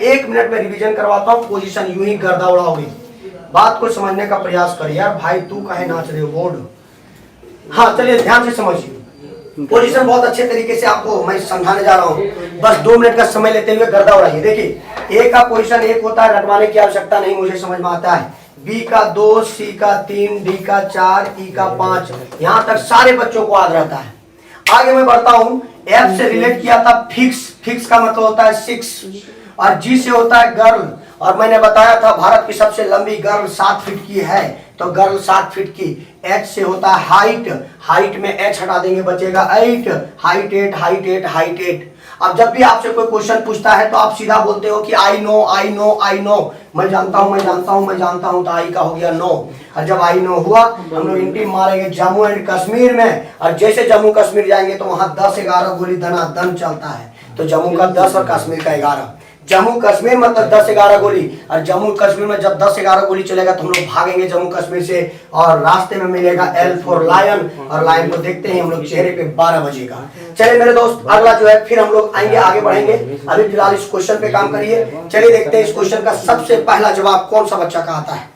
1 minute में revision करवाता हूँ, पोजीशन यूं ही गर्दा उड़ाओगे। बात को समझने का प्रयास कर यार भाई, तू काहे नाच रहे हो बोर्ड। हाँ चलिए ध्यान से समझिए, पोजीशन बहुत अच्छे तरीके से आपको मैं समझाने जा रहा हूँ। बस 2 मिनट का समय लेते हुए गर्दा उड़ाइए। देखिए ए का पोजीशन 1 होता है, रटवाने की आवश्यकता नहीं, मुझे समझ में आता है। बी का 2, सी का 3, डी का 4, ई का 5, यहाँ तक सारे बच्चों को याद रहता है। आगे मैं बढ़ता हूँ, एफ से रिलेट किया था फिक्स, फिक्स का मतलब होता है 6, और जी से होता है गर्ल, और मैंने बताया था भारत की सबसे लंबी गर्ल 7 फीट की है, तो गर्ल 7 फीट की। एच से होता है हाइट, हाइट में एच हटा देंगे बचेगा 8, हाइट 8, हाइट 8, हाइट 8। अब जब भी आपसे कोई क्वेश्चन पूछता है तो आप सीधा बोलते हो कि I know, I know, I know, मैं जानता हूं, मैं जानता हूं, मैं जानता हूं, तो आई का हो गया नो। और जब आई नो हुआ हम लोग इंटी मारेंगे जम्मू एंड कश्मीर में, और जैसे जम्मू कश्मीर जाएंगे तो वहां 10-11 गोली दनादन चलता है, तो जम्मू का 10 और कश्मीर का 11। जम्मू कश्मीर मतलब 10-11 गोली, और जम्मू कश्मीर में जब 10-11 गोली चलेगा तो हम लोग भागेंगे जम्मू कश्मीर से, और रास्ते में मिलेगा L फॉर लायन, और लायन को देखते हैं हम लोग चेहरे पे 12 बजेगा। चलिए मेरे दोस्त, अगला जो है फिर हम लोग आएंगे, आगे बढ़ेंगे। अभी फिलहाल इस क्वेश्चन पे काम करिए। चलिए देखते हैं इस क्वेश्चन का सबसे पहला जवाब कौन सा बच्चा का आता है।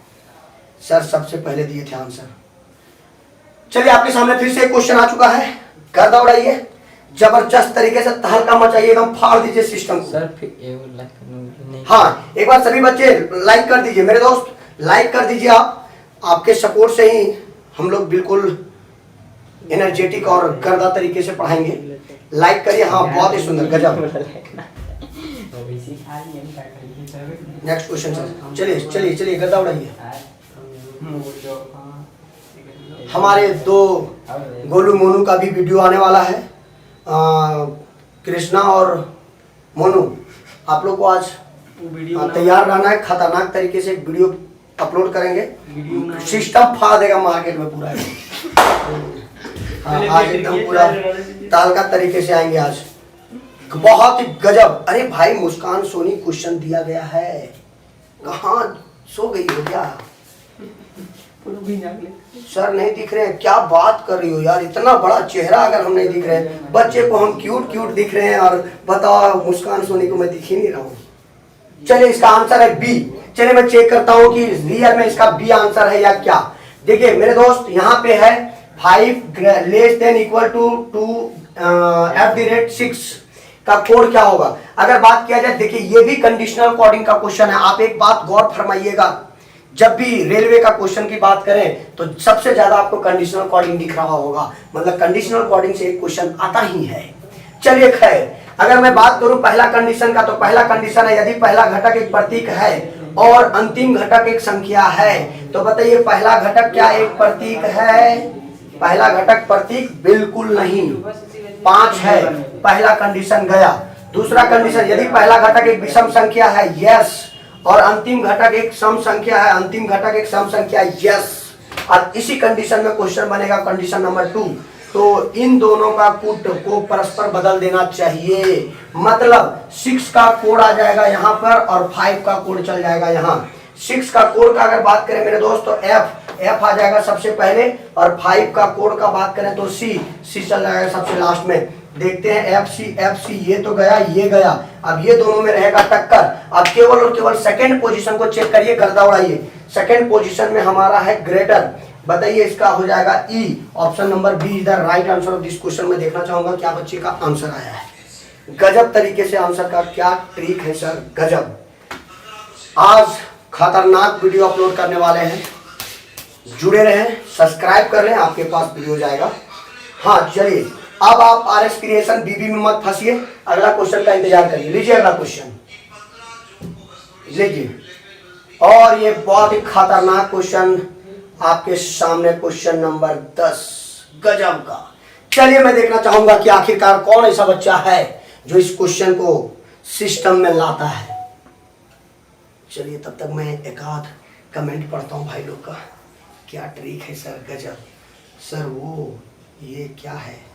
सर सबसे पहले दिए थे आंसर। चलिए आपके सामने फिर से क्वेश्चन आ चुका है, गर्दा उड़ाइए, जबरदस्त तरीके से तहलका मचाइए, एकदम फाड़ दीजिए सिस्टम को। सर हाँ एक बार सभी बच्चे लाइक कर दीजिए मेरे दोस्त, लाइक कर दीजिए। आप आपके सपोर्ट से ही हम लोग बिल्कुल एनर्जेटिक और गर्दा तरीके से पढ़ाएंगे। लाइक करिए। हाँ बहुत ही सुंदर, गजब। नेक्स्ट क्वेश्चन सर, चलिए चलिए चलिए गर्दा उड़ाइए। हमारे 2 गोलू मोनू का भी वीडियो आने वाला है, कृष्णा और मोनू, आप लोग को आज तैयार रहना है। खतरनाक तरीके से एक वीडियो अपलोड करेंगे, सिस्टम फाड़ देगा मार्केट में पूरा। आज एकदम पूरा ताल का तरीके से आएंगे आज, बहुत ही गजब। अरे भाई मुस्कान सोनी क्वेश्चन दिया गया है, कहाँ सो गई हो क्या सर? नहीं दिख रहे हैं, क्या बात कर रही हो यार, इतना बड़ा चेहरा अगर हम नहीं दिख रहे हैं, बच्चे को हम क्यूट क्यूट दिख रहे हैं, और बताओ मुस्कान सोनी को मैं दिख ही नहीं रहा हूँ। चलिए इसका आंसर है बी। चलिए मैं चेक करता हूँ कि रियल में इसका बी आंसर है या क्या। देखिए मेरे दोस्त यहाँ पे है 5 लेस देन इक्वल टू 2@6 का कोड क्या होगा। अगर बात किया जाए, देखिए ये भी कंडीशनल कोडिंग का क्वेश्चन है। आप एक बात गौर फरमाइएगा, जब भी रेलवे का क्वेश्चन की बात करें तो सबसे ज्यादा आपको कंडीशनल कोडिंग दिख रहा होगा, मतलब कंडीशनल कोडिंग से एक क्वेश्चन आता ही है। चलिए खैर, अगर मैं बात करूं पहला कंडीशन का, तो पहला कंडीशन है यदि पहला घटक एक प्रतीक है और अंतिम घटक एक संख्या है, तो बताइए पहला घटक क्या एक प्रतीक है? पहला घटक प्रतीक बिल्कुल नहीं, 5 है, पहला कंडीशन गया। दूसरा कंडीशन, यदि पहला घटक एक विषम संख्या है, यस, और अंतिम घटक एक सम संख्या है, अंतिम घटक एक सम संख्या, यस। और इसी कंडीशन में क्वेश्चन बनेगा कंडीशन नंबर 2, तो इन दोनों का कूट को परस्पर बदल देना चाहिए। मतलब 6 का कोड आ जाएगा यहाँ पर और 5 का कोड चल जाएगा यहाँ। 6 का कोड का अगर बात करें मेरे दोस्त तो एफ आ जाएगा सबसे पहले, और 5 का कोड का बात करें तो सी चल जाएगा सबसे लास्ट में। देखते हैं एफ सी ये तो गया, ये गया, अब ये दोनों में रहेगा टक्कर। अब केवल और केवल सेकंड पोजीशन को चेक करिए, गर्दा उड़ाइए। सेकंड पोजीशन में हमारा है ग्रेटर, बताइए इसका हो जाएगा ई। Option number B is the right answer of this question. मैं देखना चाहूंगा क्या बच्चे का आंसर आया है। गजब तरीके से आंसर का क्या ट्रिक है सर, गजब। आज खतरनाक वीडियो अपलोड करने वाले हैं, जुड़े रहें, सब्सक्राइब कर लें, आपके पास वीडियो जाएगा। हाँ चलिए, अब आप RS क्रिएशन बीबी में मत फंसिए, अगला क्वेश्चन का इंतजार करिए। लीजिए अगला क्वेश्चन लीजिए, और ये बहुत ही खतरनाक क्वेश्चन आपके सामने, क्वेश्चन नंबर 10, गजब का। चलिए मैं देखना चाहूंगा कि आखिरकार कौन ऐसा बच्चा है जो इस क्वेश्चन को सिस्टम में लाता है। चलिए तब तक मैं एक आध कमेंट पढ़ता हूं भाई लोग का। क्या ट्रिक है सर, गजब। सर वो ये क्या है,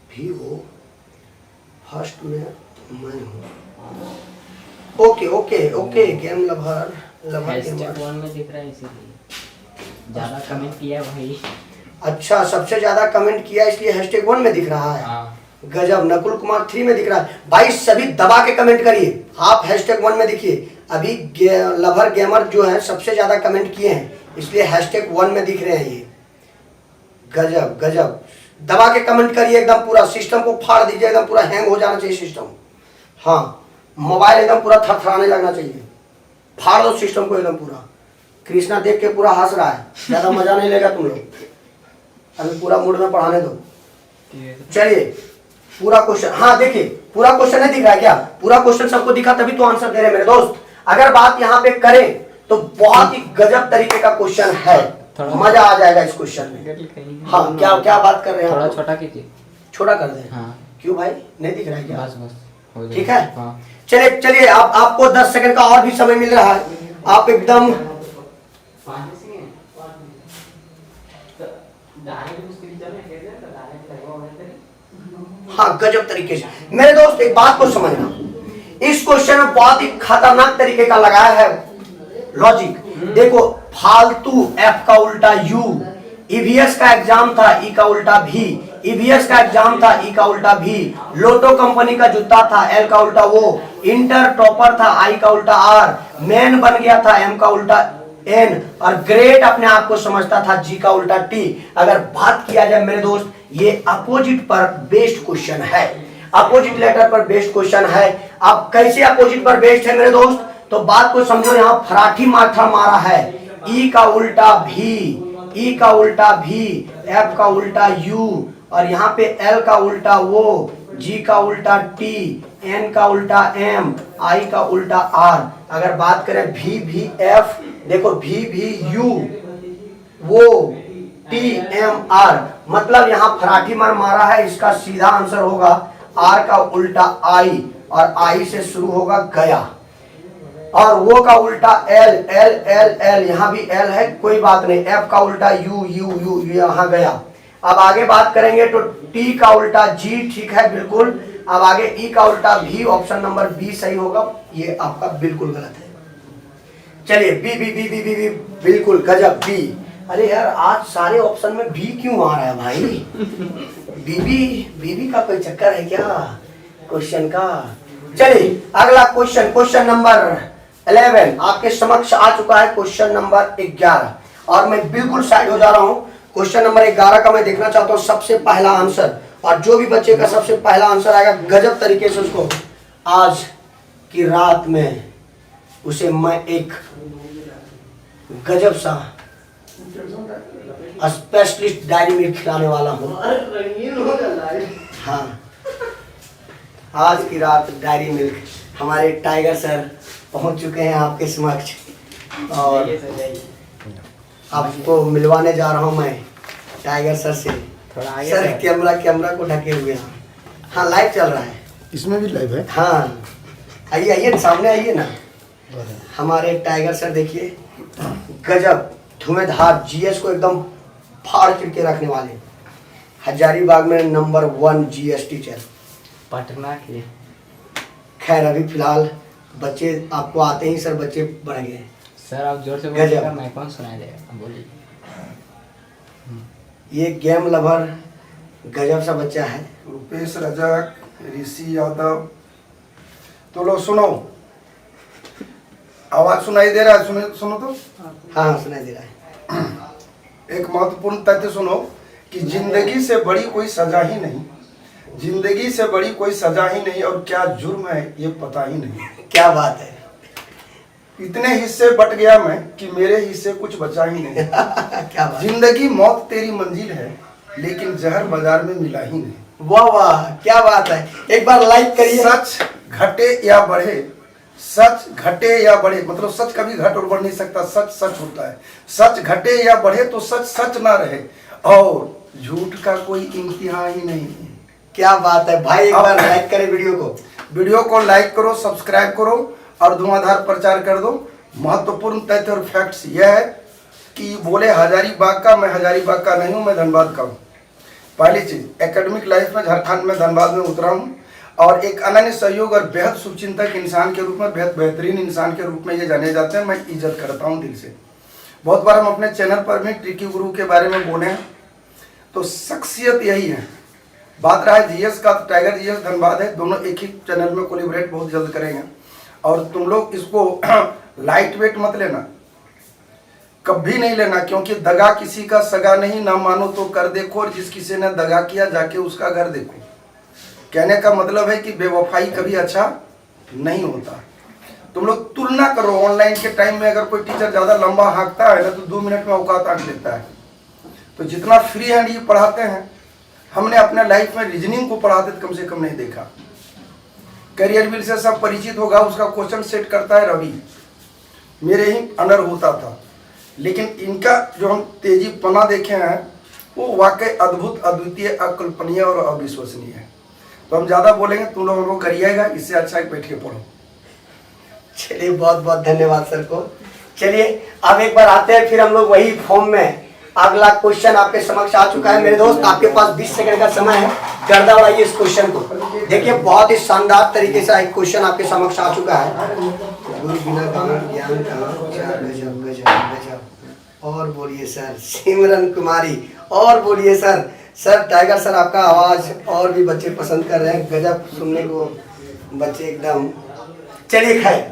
भी वो फर्स्ट में मैं हूँ। Okay okay okay, game lover में दिख रहा है, इसीलिए ज्यादा कमेंट किया भाई। अच्छा, सबसे ज्यादा कमेंट किया इसलिए #1 में दिख रहा है। गजब। नकुल कुमार 3 में दिख रहा है भाई, सभी दबा के कमेंट करिए। आप #1 में दिखिए। अभी लवर गेमर जो है सबसे ज्यादा कमेंट किए हैं, इसलिए #1 में दिख रहे हैं ये। गजब गजब, दबा के कमेंट करिए एकदम, पूरा सिस्टम को फाड़ दीजिए एकदम, पूरा हैंग हो जाना चाहिए सिस्टम। हाँ, मोबाइल एकदम पूरा थरथराने लगना चाहिए, फाड़ दो सिस्टम को एकदम पूरा। कृष्णा देख के पूरा हंस रहा है, ज्यादा मजा नहीं लेगा तुम लोग, अभी पूरा मूड में पढ़ाने दो। चलिए पूरा क्वेश्चन, हाँ देखिए पूरा क्वेश्चन नहीं दिख रहा है क्या? पूरा क्वेश्चन सबको दिखा तभी तो आंसर दे रहे मेरे दोस्त। अगर बात यहाँ पे करें तो बहुत ही गजब तरीके का क्वेश्चन है, मजा आ जाएगा इस क्वेश्चन में। हाँ क्या क्या बात कर रहे हैं? थोड़ा छोटा कीजिए, छोटा कर दें? हाँ। क्यों भाई, नहीं दिख रहा है क्या? बस बस ठीक है। हाँ। चलिए चलिए, आपको 10 सेकंड का और भी समय मिल रहा है, आप एकदम हाँ गजब तरीके से। मेरे दोस्त एक बात को समझना, इस क्वेश्चन में बहुत ही खतरनाक तरीके का लगाया है लॉजिक। देखो, फालतू F का उल्टा U, EVS का एग्जाम था E का उल्टा V, EVS का एग्जाम था E का उल्टा V, लोटो कंपनी का जूता था L का उल्टा O, इंटर टॉपर था I का उल्टा R, मैन बन गया था M का उल्टा N, और ग्रेट अपने आप को समझता था G का उल्टा T। अगर बात किया जाए मेरे दोस्त, ये अपोजिट पर बेस्ड क्वेश्चन है, अपोजिट लेटर पर बेस्ड क्वेश्चन है। अब कैसे अपोजिट पर बेस्ड है मेरे दोस्त, तो बात को समझो। यहाँ फराठी माथा मारा है, E का उल्टा V, E का उल्टा V, F का उल्टा U, और यहाँ पे L का उल्टा O, G का उल्टा T, N का उल्टा M, I का उल्टा R। अगर बात करें V देखो VU, वो TMR, मतलब यहाँ फराठी मार मारा है। इसका सीधा आंसर होगा R का उल्टा I, और I से शुरू होगा गया, और वो का उल्टा L, यहाँ भी L है, कोई बात नहीं। F का उल्टा U, यहाँ गया। अब आगे बात करेंगे तो T का उल्टा G, ठीक है बिल्कुल। अब आगे E का उल्टा V, ऑप्शन नंबर B सही होगा, ये आपका बिल्कुल गलत है। चलिए B, बिल्कुल गजब B। अरे यार, आज सारे ऑप्शन में B क्यों आ रहा है भाई? बीबी का कोई चक्कर है क्या क्वेश्चन का? चलिए अगला क्वेश्चन, क्वेश्चन नंबर 11 आपके समक्ष आ चुका है, क्वेश्चन नंबर 11, और मैं बिल्कुल साइड हो जा रहा हूँ। क्वेश्चन नंबर 11 का मैं देखना चाहता हूँ सबसे पहला आंसर, और जो भी बच्चे का सबसे पहला आंसर आएगा गजब तरीके से उसको आज की रात में उसे मैं एक गजब सा स्पेशलिस्ट डायरी मिल्क खिलाने वाला हूँ। हाँ, आज की रात डायरी मिल्क हमारे टाइगर सर पहुंच चुके हैं आपके समक्ष, और आपको मिलवाने जा रहा हूं मैं टाइगर सर से। थोड़ा आगे सर कैमरा को ढके हुए हैं। हाँ लाइव चल रहा है, इसमें भी लाइव है। हाँ आइए सामने आइए ना। हमारे टाइगर सर देखिए, गजब धुएंधार, जीएस को एकदम फाड़ के रखने वाले, हजारीबाग में नंबर 1 जीएस टीचर पटना के। खैर अभी फिलहाल बच्चे आपको आते ही सर बच्चे बढ़ गए। सर आप जोर से गजब। बोलिएगा, मैं कौन सुनाई देगा, बोलिए। ये गेम लवर गजब सा बच्चा है। रुपेश रजक, ऋषि यादव, तो लो सुनो, आवाज सुनाई दे रहा है? सुनो तो। हाँ सुनाई दे रहा है। एक महत्वपूर्ण तथ्य सुनो कि जिंदगी से बड़ी कोई सजा ही नहीं, जिंदगी से बड़ी कोई सजा ही नहीं, और क्या जुर्म है ये पता ही नहीं। क्या बात है। इतने हिस्से बट गया मैं कि मेरे हिस्से कुछ बचा ही नहीं। क्या बात। जिंदगी मौत तेरी मंजिल है, लेकिन जहर बाजार में मिला ही नहीं। वाह वाह क्या बात है, एक बार लाइक करिए। सच घटे या बढ़े, सच घटे या बढ़े, मतलब सच कभी घट और बढ़ नहीं सकता, सच सच होता है। सच घटे या बढ़े तो सच सच ना रहे, और झूठ का कोई इम्तिहान ही नहीं। क्या बात है भाई, एक बार लाइक करें वीडियो को लाइक करो, सब्सक्राइब करो और धुआंधार प्रचार कर दो। महत्वपूर्ण तथ्य और फैक्ट्स यह है कि बोले हजारीबाग का, मैं हजारीबाग का नहीं हूँ, मैं धनबाद का हूँ। पहली चीज, एकेडमिक लाइफ में झारखंड में धनबाद में उतरा हूँ, और एक अनन्य सहयोग और बेहद शुभचिंतक इंसान के रूप में, बेहद बेहतरीन इंसान के रूप में ये जाने जाते हैं। मैं इज्जत करता हूँ दिल से। बहुत बार हम अपने चैनल पर भी ट्रिकी गुरु के बारे में बोले हैं, तो शख्सियत यही है बात रहा है जीएस का, तो टाइगर जीएस धनबाद है, दोनों एक ही चैनल में कोलिब्रेट बहुत जल्द करेंगे। और तुम लोग इसको लाइट वेट मत लेना, कभी नहीं लेना, क्योंकि दगा किसी का सगा नहीं, ना मानो तो कर देखो, और जिस किसी ने दगा किया जाके उसका घर देखो। कहने का मतलब है कि बेवफाई कभी अच्छा नहीं होता। तुम लोग तुलना करो, ऑनलाइन के टाइम में अगर कोई टीचर ज़्यादा लंबा हाँकता है ना तो 2 मिनट में औकात आंक लेता है। तो जितना फ्री हैंड ये पढ़ाते हैं, हमने अपने लाइफ में रीजनिंग को पढ़ाते कम से कम नहीं देखा। करियर बिल से सब परिचित होगा, उसका क्वेश्चन सेट करता है रवि, मेरे ही अंडर होता था। लेकिन इनका जो हम तेजी पना देखे हैं वो वाकई अद्भुत, अद्वितीय, अकल्पनीय और अविश्वसनीय है। तो हम ज़्यादा बोलेंगे, तुम लोग हमको करिएगा, इससे अच्छा है बैठ के पढ़ो। चलिए बहुत बहुत धन्यवाद सर को। चलिए अब एक बार आते हैं, फिर हम लोग वही फॉर्म में। अगला क्वेश्चन आपके समक्ष आ चुका है मेरे दोस्त, आपके पास 20 सेकंड का समय है, गर्दा उड़ाइए इस क्वेश्चन को। देखिए बहुत ही शानदार तरीके से एक क्वेश्चन आपके समक्ष आ चुका है। गुरु बिना गान ज्ञान का, गजब गजब गजब। और बोलिए सर सिमरन कुमारी, और बोलिए सर। सर टाइगर सर आपका आवाज और भी बच्चे पसंद कर रहे हैं, गजब सुनने को बच्चे एकदम। चलिए खैर,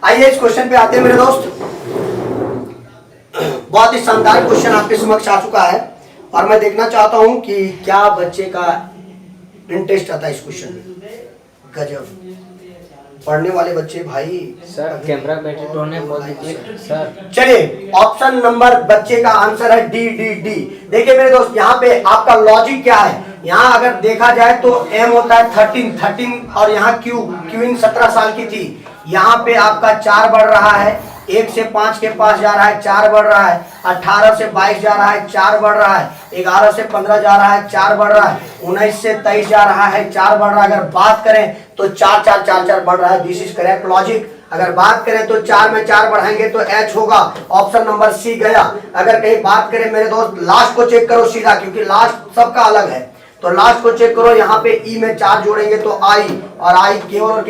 आइए इस क्वेश्चन पे आते हैं मेरे दोस्त। बहुत ही शानदार क्वेश्चन आपके समक्ष आ चुका है और मैं देखना चाहता हूं कि क्या बच्चे का इंटरेस्ट आता है इस क्वेश्चन में। गजब पढ़ने वाले बच्चे भाई। सर कैमरा बैटरी टोन है, बोल दीजिए सर। चलिए ऑप्शन नंबर बच्चे का आंसर है डी डी डी। देखिए मेरे दोस्त, यहाँ पे आपका लॉजिक क्या है। यहाँ अगर देखा जाए तो एम होता है 13 और यहाँ क्यू क्यूइन 17 साल की थी। यहाँ पे आपका 4 बढ़ रहा है, 1 से 5 के पास जा रहा है, 4 बढ़ रहा है, 18 से 22 जा रहा है, 4 बढ़ रहा है, 11 से 15 जा रहा है, 4 बढ़ रहा है, 19 से 23 जा रहा है, 4 बढ़ रहा है। अगर बात करें तो 4 4 4 4 बढ़ रहा है। This is correct logic. अगर बात करें तो 4 में 4 बढ़ाएंगे तो एच होगा, ऑप्शन नंबर सी गया। अगर कहीं बात करें मेरे दोस्त लास्ट को चेक करो सीधा, क्योंकि लास्ट सबका अलग है, तो लास्ट को चेक करो। यहाँ पे ई में 4 जोड़ेंगे तो आई, और आई केवल और केवल